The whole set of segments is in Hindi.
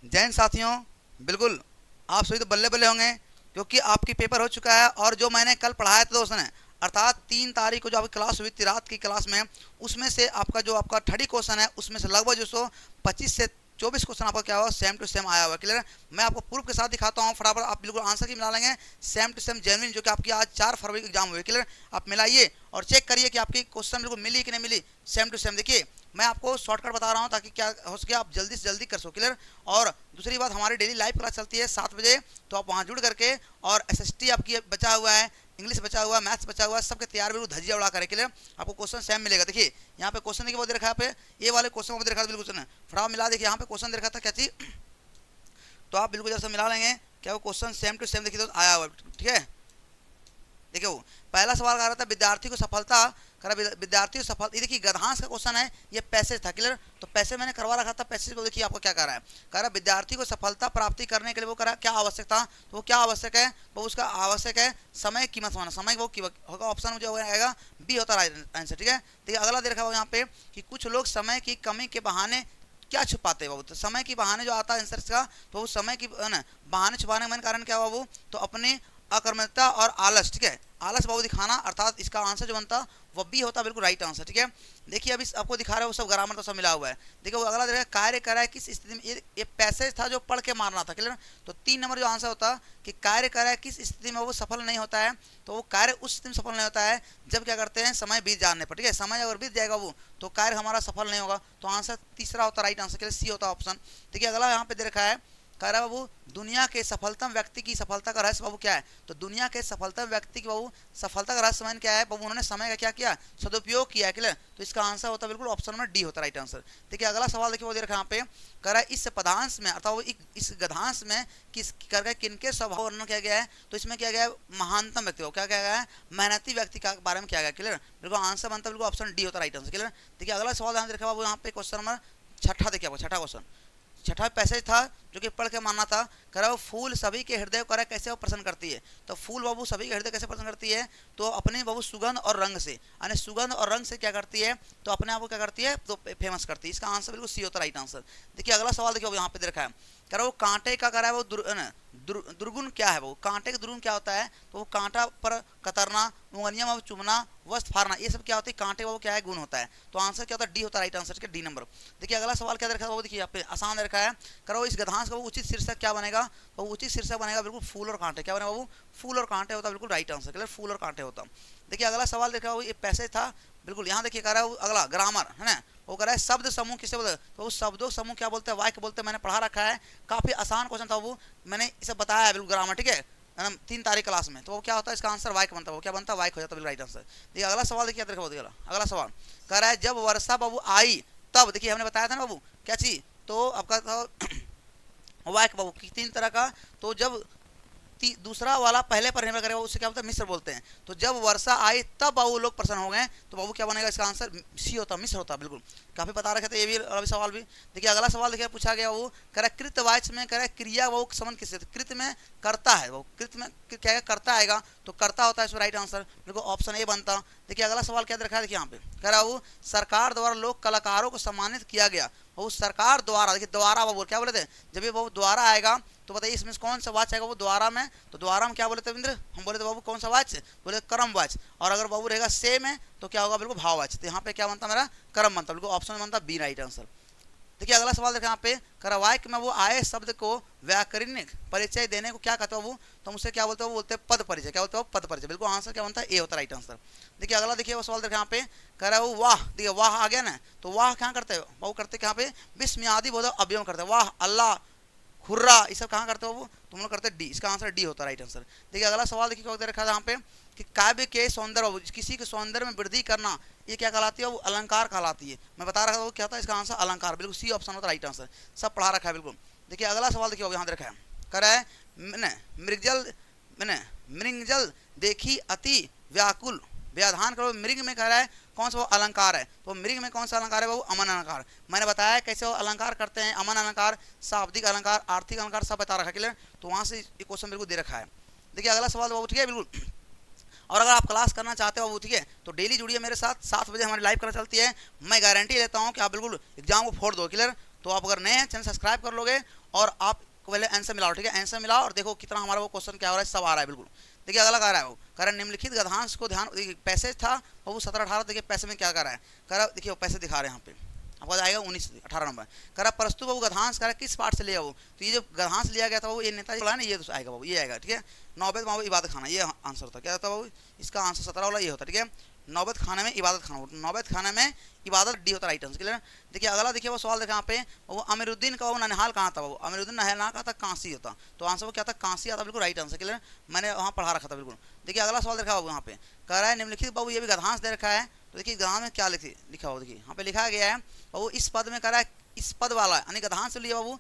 जैन साथियों, बिल्कुल आप सभी तो बल्ले बल्ले होंगे क्योंकि आपकी पेपर हो चुका है। और जो मैंने कल पढ़ाया था दोस्तों ने, अर्थात 3 तारीख को जो आपकी क्लास हुई थी रात की क्लास में, उसमें से आपका जो आपका 30 क्वेश्चन है उसमें से लगभग जो सो 25 से 24 क्वेश्चन आपका क्या हुआ, सेम टू सेम आया हुआ। क्लियर है? मैं आपको प्रूफ के साथ दिखाता हूँ, फटाफट आप बिल्कुल आंसर की मिला लेंगे सेम टू सेम जेन्युइन, जो कि आपकी आज 4 फरवरी को एग्जाम हुई। क्लियर? आप मिलाइए और चेक करिए कि आपकी क्वेश्चन बिल्कुल मिली कि नहीं मिली, सेम टू सेम। देखिए मैं आपको शॉर्टकट बता रहा हूँ ताकि क्या हो सके आप जल्दी से जल्दी कर सको। क्लियर? और दूसरी बात, हमारी डेली लाइव क्लास चलती है 7 बजे, तो आप वहाँ जुड़ करके, और एसएसटी आपकी बचा हुआ है, इंग्लिश बचा हुआ है, मैथ्स बचा हुआ है, सबके तैयार बिल्कुल धज्जियां उड़ा करे। क्लियर? आपको क्वेश्चन सेम मिलेगा। देखिए यहाँ पे क्वेश्चन देखिए वो दे रखा है, पे ये वाले क्वेश्चन को दे रखा था बिल्कुल क्वेश्चन फटाफट मिला। देखिए यहाँ पे क्वेश्चन दे रखा था क्या चीज, तो आप बिल्कुल जैसे मिला लेंगे क्या वो क्वेश्चन सेम टू सेम देखिए तो आया हुआ। ठीक है? देखिए वो पहला सवाल कह रहा था विद्यार्थी को सफलता, कह रहा विद्यार्थी को सफल, ये देखिए गधांश का क्वेश्चन है, ये पैसेज था। क्लियर? तो पैसे मैंने करवा रखा था, पैसेज को देखिए आपको क्या कह रहा है। कह रहा विद्यार्थी को सफलता प्राप्ति करने के लिए वो कह रहा क्या आवश्यक था, तो वो क्या आवश्यक है, वो उसका आवश्यक है समय कीमत समाना। समय वो होगा, ऑप्शन मुझे आएगा बी होता है आंसर। ठीक है? देखिए अगला दे रखा है यहाँ पे कि कुछ लोग समय की कमी के बहाने क्या छुपाते हैं बाबू, तो समय की बहाने जो आता है आंसर का, तो वो समय की ना बहाने छुपाने का मेन कारण क्या हुआ बाबू, तो अपने अकर्मण्यता और आलस। ठीक है? आलस बाबू दिखाना, अर्थात इसका आंसर जो बनता वो बी होता बिल्कुल राइट आंसर। ठीक है? देखिए अभी आपको दिखा रहा है वो सब ग्रामर तो सब मिला हुआ है। देखिए वो अगला देखा कार्य करा है किस स्थिति में, ये पैसेज था जो पढ़ के मारना था। क्लियर? तो 3 नंबर जो आंसर होता कि कार्य करा है किस स्थिति में वो सफल नहीं होता है, तो वो कार्य उस स्थिति में सफल नहीं होता है जब क्या करते हैं समय बीत जाने पर। ठीक है? समय अगर बीत जाएगा वो तो कार्य हमारा सफल नहीं होगा, तो आंसर तीसरा होता राइट आंसर के लिए सी होता ऑप्शन। देखिए अगला यहाँ पे दे रखा है, कह रहा बाबू दुनिया के सफलतम व्यक्ति की सफलता का रहस्य बाबू क्या है, तो दुनिया के सफलतम व्यक्ति की बाबू सफलता का रहस्य क्या है बाबू, उन्होंने समय का क्या किया, सदुपयोग किया है। क्लियर? तो इसका आंसर होता बिल्कुल ऑप्शन में डी होता राइट आंसर। देखिए अगला सवाल देखिए वो दे रखा है यहाँ पे, कह रहा है इस पदांश में अर्थात वो इस गधांश में किस करके किनके स्वभाव वर्णन किया गया है, तो इसमें क्या गया है महानतम व्यक्ति को क्या किया गया है, मेहनती व्यक्ति के बारे में किया गया। क्लियर? बिल्कुल आंसर बनता बिल्कुल ऑप्शन डी होता राइट आंसर। क्लियर? देखिए अगला सवाल यहाँ देखा बाबू, यहाँ पे क्वेश्चन नंबर छठा देखिए आपको, छठा क्वेश्चन, छठा पैसेज था जो कि पढ़ के मानना था। कह रहा वो फूल सभी के हृदय को कैसे वो प्रसन्न करती है, तो फूल बाबू सभी के हृदय कैसे प्रसन्न करती है, तो अपने बाबू सुगंध और रंग से, यानी सुगंध और रंग से क्या करती है, तो अपने आप को क्या करती है, तो फेमस करती है। इसका आंसर बिल्कुल सी होता राइट आंसर। देखिए अगला सवाल देखिए यहाँ पे दे रखा है, कह रहा वो कांटे का कह रहा है वो दुर्गुण क्या है, वो कांटे का दुर्गुण क्या होता है, तो वो कांटा पर कतरना, मुंगनिया में चुमना, वस्त्र फाड़ना, ये सब क्या होती है कांटे वो क्या है गुण होता है। तो आंसर क्या होता है डी होता है राइट आंसर के डी नंबर। देखिए अगला सवाल क्या रखा है वो देखिए यहाँ पे आसान रखा है, करो इस गधांश का वो उचित शीर्षक क्या बनेगा, तो उचित शीर्षक बनेगा बिल्कुल फूल और कांटे। क्या बनेगा बाबू, फूल और कांटे होता बिल्कुल राइट आंसर। क्लियर? फूल और कांटे होता। देखिए अगला सवाल देखा वो ये पैसे था बिल्कुल, यहाँ देखिए कह रहा है अगला ग्रामर है ना, वो कह रहा है शब्द समूह किसे बोलते हैं, तो उस शब्दों समूह क्या बोलते हैं, वाक्य बोलते हैं। मैंने पढ़ा रखा है, काफी आसान क्वेश्चन था वो, मैंने इसे बताया है बिल्कुल ग्रामर। ठीक है? 3 तारीख क्लास में, तो वो क्या होता है इसका आंसर वाक्य बनता है, वो क्या बनता है वाक्य हो जाता है राइट आंसर। देखिए अगला सवाल देखिए देखो अगला सवाल कह रहा है जब वर्षा बाबू आई तब, देखिए हमने बताया था ना बाबू क्या चीज, तो आपका वाक्य बाबू 3 तरह का, तो जब दूसरा वाला पहले पर निर्भर करेगा उसे क्या बोलते हैं मिस्र बोलते हैं। तो जब वर्षा आई तब बाबू लोग प्रसन्न हो गए, तो बाबू क्या बनेगा इसका आंसर सी होता मिस्र होता बिल्कुल। काफी बता रखे थे ये भी अभी सवाल भी। देखिए अगला सवाल देखिए पूछा गया वो कह रहा कृतवाच्य में कह रहा क्रिया वो संबंध किससे, कृत में करता है, वो कृत में क्या करता आएगा, तो करता होता है इसमें राइट आंसर बिल्कुल ऑप्शन ए बनता। देखिए अगला सवाल क्या रखा है, देखिए यहाँ पे कह रहा वो सरकार द्वारा लोक कलाकारों को सम्मानित किया गया, वो सरकार द्वारा, देखिए द्वारा वो क्या बोले थे, जब ये वो द्वारा आएगा तो बताइए इसमें कौन सा वाच आएगा वो द्वारा में, तो द्वारा में क्या बोले थे रविंद्र, हम बोले थे बाबू कौन सा वाच, बोले कर्म वाच। और अगर बाबू रहेगा से में तो क्या होगा बिल्कुल भाव वाच। तो यहाँ पे क्या बनता मेरा कर्म बनता, बिल्कुल ऑप्शन बनता बी राइट आंसर। देखिए अगला सवाल देखा यहाँ पे वाक्य में वो आए शब्द को व्याकरणिक परिचय देने को क्या कहते हो वो, तो मुझसे क्या बोलते हो, वो बोलते हैं पद परिचय। क्या बोलते हो, पद परिचय। बिल्कुल आंसर क्या बनता है ए होता है राइट आंसर। देखिए अगला देखिए वो सवाल देखा यहाँ पे कह रहा है वो वाह, देखिए वाह आ गया ना, तो वाह क्या करते हो वो करते यहाँ पे विस्मयादि बोधो अव्यय करते हैं, वाह अल्लाह हुर्रा, ये सब कहाँ करते हो वो, तुम लोग करते डी। इसका आंसर डी होता है राइट आंसर। देखिए अगला सवाल देखिए क्या रखा था यहाँ पे कि काव्य के सौंदर्य, किसी के सौंदर्य में वृद्धि करना, ये क्या कहलाती है, वो अलंकार कहलाती है। मैं बता रहा था वो क्या था, इसका आंसर अलंकार, बिल्कुल सी ऑप्शन होता है राइट आंसर। सब पढ़ा रखा है बिल्कुल। देखिए अगला सवाल देखिए यहाँ रखा है, कह रहा है मृगजल मैंने मृंगजल देखी अति व्याकुल, व्याधान करो मृग में कह रहा है कौन सा वो अलंकार है, तो मृग में कौन सा अलंकार है वो अमन अलंकार। मैंने बताया कैसे वो अलंकार करते हैं, अमन अलंकार, शाब्दिक अलंकार, आर्थिक अलंकार सब बता रखा। क्लियर? तो वहाँ से ये क्वेश्चन बिल्कुल दे रखा है। देखिए अगला सवाल बाबू ठीक है बिल्कुल। और अगर आप क्लास करना चाहते हो वो ठीक है तो डेली जुड़िए मेरे साथ, 7 बजे हमारी लाइव क्लास चलती है। मैं गारंटी लेता हूँ कि आप बिल्कुल एग्जाम को फोड़ दो। क्लियर? तो आप अगर नए हैं चैनल सब्सक्राइब कर लोगे और आप पहले आंसर मिलाओ, ठीक है, आंसर मिलाओ और देखो कितना हमारा वो क्वेश्चन क्या हो रहा है, सब आ रहा है बिल्कुल। देखिए अगला कह रहा है वो कह रहा है निम्नलिखित गद्यांश को ध्यान, पैसेज था वो 17-18, देखिए पैसे में क्या कर रहा है, कह रहा देखिए पैसे दिखा रहे हैं यहाँ पे आपको जाएगा 19-18 नंबर। कह रहा प्रस्तुत बाबू गद्यांश कह रहा किस पार्ट से लिया वो, तो ये जो गद्यांश लिया गया था वो ये नेताजी बोला ना, ये तो आएगा बाबू, ये आएगा, ठीक है। नौबत बाबू इबादत खाना, ये आंसर होता, क्या होता बाबू इसका आंसर 17 वाला ये होता, ठीक है। नौबत खाने में इबादत खाना, नौबत खाने में इबादत डी होता, राइट आंसर, क्लियर। देखिए अगला देखिए वो सवाल देखा यहाँ पे, वो अमीरुद्दीन का वो ननिहाल कहाँ था, वो अमीरुद्दीन ननिहाल कहाँ था, काशी होता, तो आंसर वो क्या था, काशी आता, बिल्कुल राइट आंसर, क्लियर, मैंने वहाँ पढ़ा रखा था बिल्कुल। देखिए अगला सवाल देखा बाबू यहाँ पे, कह रहा है निम्नलिखित बाबू ये भी गद्यांश दे रखा है, तो देखिए गद्यांश में क्या लिखा हो, देखिए यहाँ पे लिखा गया है बाबू इस पद में, कह रहा है इस पद वाला यानी गद्यांश से लिया बाबू,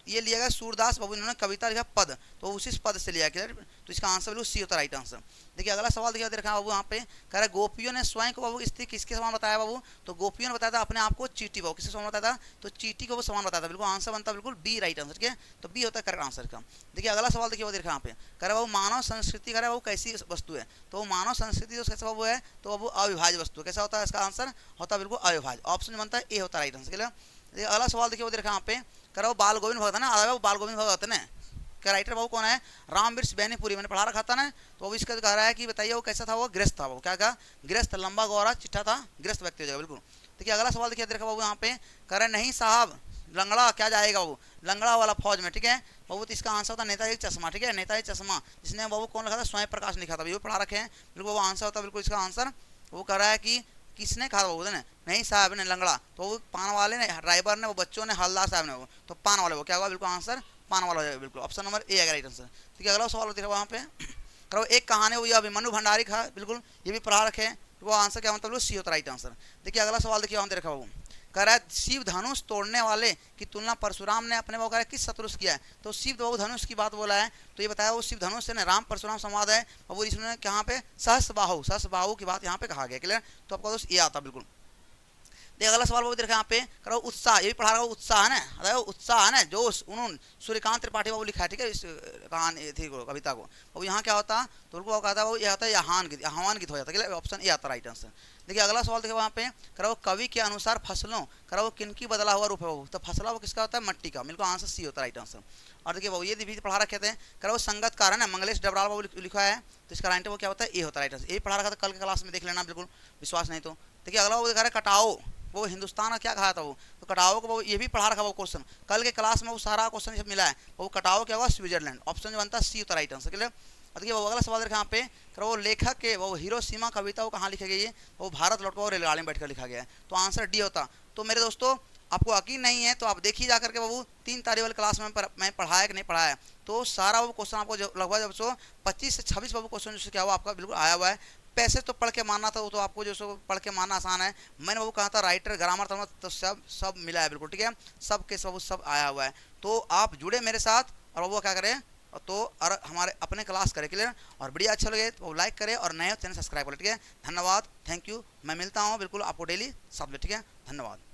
ये लिया गया सूरदास बाबू, इन्होंने कविता लिखा पद, तो उसी पद से लिया गया, तो इसका आंसर बिल्कुल सी होता है, राइट आंसर। देखिए अगला सवाल देखिए देखा बाबू यहाँ पे, कह रहा है गोपियों ने स्वयं को बाबू स्त्री किसके समान बताया बाबू, तो गोपियों ने बताया था अपने आप को चींटी बाबू, किसके समान बताया था, तो चींटी को वो समान बताया था, बिल्कुल आंसर बनता बिल्कुल बी, राइट आंसर, ठीक है, तो बी होता है करेक्ट आंसर का। देखिए अगला सवाल देखिए वो देखा यहाँ पे, कह रहा है बाबू मानव संस्कृति, कह रहा है वो कैसी वस्तु है, तो मानव संस्कृति जो कैसा बाबू है, तो बाबू अविभाज्य वस्तु, कैसा होता है, इसका आंसर होता है बिल्कुल अविभाज्य, ऑप्शन बनता है ए होता है, राइट आंसर। देखिए अगला सवाल देखिए वो देखा यहाँ पे, कह रहा वो बाल गोविंद भगत है ना, बाल गोविंद भगत ने क्या राइटर बाबू कौन है, रामवृक्ष बैनीपुरी, मैंने पढ़ा रखा था ना, तो वो इसका कह रहा है कि बताइए वो कैसा था, वो गृहस्थ था, वो क्या कहा गृहस्थ, लंबा गौरा चिट्ठा था, गृहस्थ व्यक्ति हो जाएगा बिल्कुल। देखिए अगला सवाल देखिए देखा बाबू यहाँ पे, कह रहे नहीं साहब लंगड़ा क्या जाएगा वो, लंगड़ा वाला फौज में, ठीक है बाबू, तो इसका आंसर होता है नेताजी चश्मा, ठीक है, नेताजी चश्मा, जिसने बाबू कौन लिखा था, स्वयं प्रकाश लिखा था, ये पढ़ा रखे हैं बिल्कुल, वो आंसर होता है बिल्कुल इसका आंसर। वो कह रहा है कि किसने कहा बाबू ने, नहीं साहब ने लंगड़ा, तो वो पान वाले ने, ड्राइवर ने, वो बच्चों ने, हलदार साहब ने, वो तो पान वाले, वो क्या होगा बिल्कुल आंसर पान वाला हो जाएगा बिल्कुल, ऑप्शन नंबर ए आएगा राइट आंसर। ठीक है अगला सवाल देखो वहाँ पे, करो एक कहानी वो ये अभिमन्यु भंडारी का बिल्कुल ये भी पढ़ा रखे हैं, तो वो आंसर क्या मतलब सी होता राइट आंसर। देखिए अगला सवाल देखिए वहाँ देखा बाबू, कह रहा है शिव धनुष तोड़ने वाले की तुलना परशुराम ने अपने वो कह रहा है किस शत्रु से किया है, तो शिव बाबू धनुष की बात बोला है, तो ये बताया वो शिव धनुष से राम परशुराम संवाद है, और वो इसमें कहाँ पे सहस्रबाहु की बात यहाँ पे कहा गया, क्लियर, तो आपका दोस्त ये आता बिल्कुल। देखिए अगला सवाल वो देखा यहाँ पे, करो उत्साह, ये भी पढ़ा रहा उत्साह है ना, उत्साह है ना, जोश, उन्होंने सूर्यकांत त्रिपाठी बाबू लिखा है, ठीक है, इस कहानी थी कविता को, वो यहाँ क्या होता, तो उनको कहता है वो ये होता है आह्वान गीत हो जाता है, ऑप्शन ए आता राइट आंसर। देखिए अगला सवाल देखिए वहाँ पे, करो कवि के अनुसार फसलों, करो किनकी बदला हुआ रूप है वो, तो फसला वो किसका होता है, मट्टी का, बिल्कुल आंसर सी होता है राइट आंसर। और देखिए वो ये भी पढ़ा रखे थे, करो संगतकार है ना, मंगलेश डबराल बाबू लिखा है, तो इसका राइट वो क्या होता है, ए होता है राइट आंसर, ये पढ़ा रखा था कल के क्लास में, देख लेना बिल्कुल, विश्वास नहीं तो। देखिए अगला वो दिखा रहा है कटाओ, वो हिंदुस्तान का क्या कहा था वो, तो कटाओ को वो ये भी पढ़ा रखा वो क्वेश्चन कल के क्लास में, वो सारा क्वेश्चन सब मिला है, वो कटाओ क्या होगा, स्विट्जरलैंड, ऑप्शन जो बनता है सी होता राइट आंसर, क्लियर। देखिए वो अगला सवाल देखा यहाँ पे, वो लेखक के वो हिरोशिमा कविता वो कहाँ लिखी गई है, वो भारत लौट कर रेलगाड़ी में बैठकर लिखा गया है, तो आंसर डी होता। तो मेरे दोस्तों आपको यकीन नहीं है तो आप देखिए जा करके बाबू 3 तारीख वाले क्लास में मैं पढ़ाया कि नहीं पढ़ाया, तो सारा वो क्वेश्चन आपको लगभग जो 25 से 26 बाबू क्वेश्चन जो क्या हुआ आपका बिल्कुल आया हुआ है। पैसे तो पढ़ के मानना था, वो तो आपको जो सो पढ़ के मानना आसान है, मैंने वो कहा था राइटर ग्रामर था तो सब मिला है बिल्कुल, ठीक है, सब के सब आया हुआ है। तो आप जुड़े मेरे साथ और वो क्या करें, तो और हमारे अपने क्लास करें, क्लियर, और वीडियो अच्छा लगे तो लाइक करें और नए चैनल सब्सक्राइब करें, ठीक है। धन्यवाद, थैंक यू, मैं मिलता हूँ बिल्कुल आपको डेली 7 बजे, ठीक है, धन्यवाद।